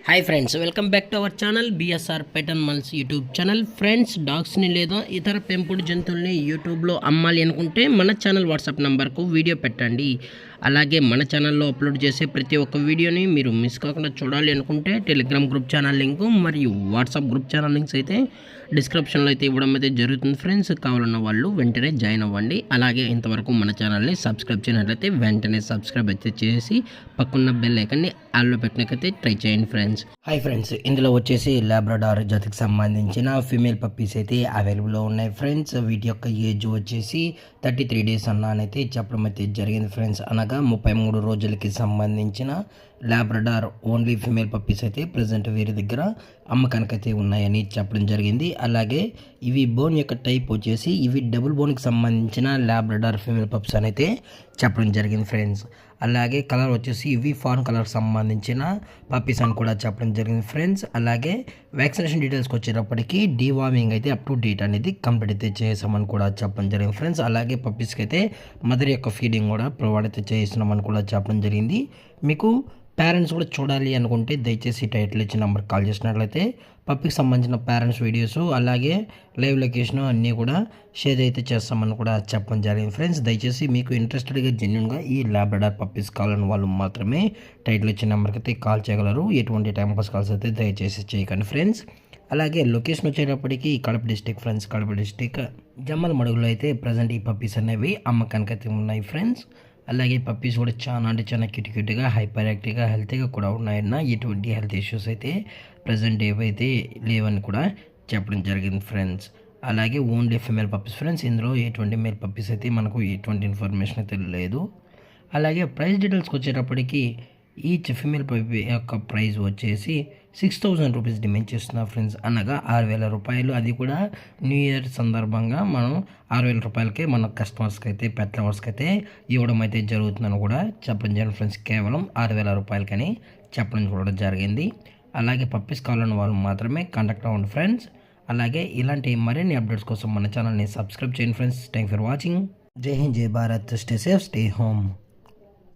Hi friends, welcome back to our channel BSR pet animals YouTube channel. Friends, డాగ్స్ని లేదా ఇతర పెంపుడు జంతువుల్ని యూట్యూబ్లో అమ్మాలి అనుకుంటే మన ఛానల్ వాట్సాప్ నెంబర్కు వీడియో పెట్టండి. అలాగే మన ఛానల్లో అప్లోడ్ చేసే ప్రతి ఒక్క వీడియోని మీరు మిస్ కాకుండా చూడాలి అనుకుంటే టెలిగ్రామ్ గ్రూప్ ఛానల్ లింకు మరియు వాట్సాప్ గ్రూప్ ఛానల్ లింక్స్ అయితే డిస్క్రిప్షన్లో అయితే ఇవ్వడం అయితే జరుగుతుంది. ఫ్రెండ్స్, కావాలన్న వాళ్ళు వెంటనే జాయిన్ అవ్వండి. అలాగే ఇంతవరకు మన ఛానల్ని సబ్స్క్రైబ్ చేయనట్లయితే వెంటనే సబ్స్క్రైబ్ అయితే చేసి పక్కన్న బెల్ ఐకాన్ని ఆల్లో పెట్టినకైతే ట్రై చేయండి ఫ్రెండ్స్. హాయ్ ఫ్రెండ్స్, ఇందులో వచ్చేసి లాబ్రడార్ జాతికి సంబంధించిన ఫీమేల్ పప్పీస్ అయితే అవైలబుల్లో ఉన్నాయి ఫ్రెండ్స్. వీటి యొక్క ఏజ్ వచ్చేసి 33 డేస్ అన్నానైతే చెప్పడం అయితే జరిగింది ఫ్రెండ్స్. అనగా 33 రోజులకి సంబంధించిన లాబ్రడార్ ఓన్లీ ఫీమేల్ పప్పీస్ అయితే ప్రజెంట్ వీరి దగ్గర అమ్మకానికైతే ఉన్నాయని చెప్పడం జరిగింది. అలాగే ఇవి బోన్ యొక్క టైప్ వచ్చేసి ఇవి డబుల్ బోన్కి సంబంధించిన లాబ్రడార్ ఫీమేల్ పప్స్ అని అయితే చెప్పడం జరిగింది ఫ్రెండ్స్. అలాగే కలర్ వచ్చేసి ఇవి ఫాన్ కలర్ సంబంధించిన పప్పీస్ అని కూడా చెప్పడం జరిగింది ఫ్రెండ్స్. అలాగే వ్యాక్సినేషన్ డీటెయిల్స్కి వచ్చేటప్పటికి డీవార్మింగ్ అయితే అప్ టు డేట్ అనేది కంప్లీట్ అయితే చేసామని కూడా చెప్పడం జరిగింది ఫ్రెండ్స్. అలాగే పప్పీస్కి అయితే మదర్ యొక్క ఫీడింగ్ కూడా ప్రొవైడ్ అయితే చేస్తున్నామని కూడా చెప్పడం జరిగింది. మీకు పేరెంట్స్ కూడా చూడాలి అనుకుంటే దయచేసి టైటిల్ ఇచ్చిన నెంబర్కి కాల్ చేసినట్లయితే పప్పికి సంబంధించిన పేరెంట్స్ వీడియోస్ అలాగే లైవ్ లొకేషన్ అన్నీ కూడా షేర్ అయితే చేస్తామని కూడా చెప్పడం జరిగింది ఫ్రెండ్స్. దయచేసి మీకు ఇంట్రెస్టెడ్గా జెన్యున్గా ఈ లాబ్రడార్ పప్పీస్ కావాలని వాళ్ళు మాత్రమే టైటిల్ ఇచ్చిన నెంబర్కి అయితే కాల్ చేయగలరు. ఎటువంటి టైం పాస్ కాల్స్ అయితే దయచేసి చేయకండి ఫ్రెండ్స్. అలాగే లొకేషన్ వచ్చేటప్పటికి Kadapa district friends. Kadapa district జమ్మల మడుగులో అయితే ప్రజెంట్ ఈ పప్పీస్ అనేవి అమ్మకానికి అయితే ఉన్నాయి ఫ్రెండ్స్. అలాగే పప్పీస్ కూడా చాలా క్యూట్గా హైపర్ యాక్టివ్గా హెల్తీగా కూడా ఉన్నాయన్న ఎటువంటి హెల్త్ ఇష్యూస్ అయితే ప్రజెంట్ ఏవైతే లేవని కూడా చెప్పడం జరిగింది ఫ్రెండ్స్. అలాగే ఓన్లీ ఫీమేల్ పప్పీస్ ఫ్రెండ్స్. ఇందులో ఎటువంటి మేల్ పప్పీస్ అయితే మనకు ఎటువంటి ఇన్ఫర్మేషన్ అయితే లేదు. అలాగే ప్రైస్ డీటెయిల్స్కి వచ్చేటప్పటికి ఈచ్ ఫీమేల్ పప్పీ యొక్క ప్రైస్ వచ్చేసి 6,000 రూపీస్ డిమాండ్ చేస్తున్నారు ఫ్రెండ్స్. అనగా 6,000 రూపాయలు. అది కూడా న్యూ ఇయర్ సందర్భంగా మనం 6,000 రూపాయలకే మన కస్టమర్స్కి అయితే పెట్ లవర్స్కి అయితే ఇవ్వడం అయితే జరుగుతుందని కూడా చెప్పడం జరిగింది ఫ్రెండ్స్. కేవలం 6,000 రూపాయలకని చెప్పడం కూడా జరిగింది. అలాగే పప్పీస్ కావాలని వాళ్ళు మాత్రమే కాంటాక్ట్ అవ్వండి ఫ్రెండ్స్. అలాగే ఇలాంటి మరిన్ని అప్డేట్స్ కోసం మన ఛానల్ని సబ్స్క్రైబ్ చేయండి ఫ్రెండ్స్. Thank for watching. జై హింద్, జై Bharat. Stay safe, stay home.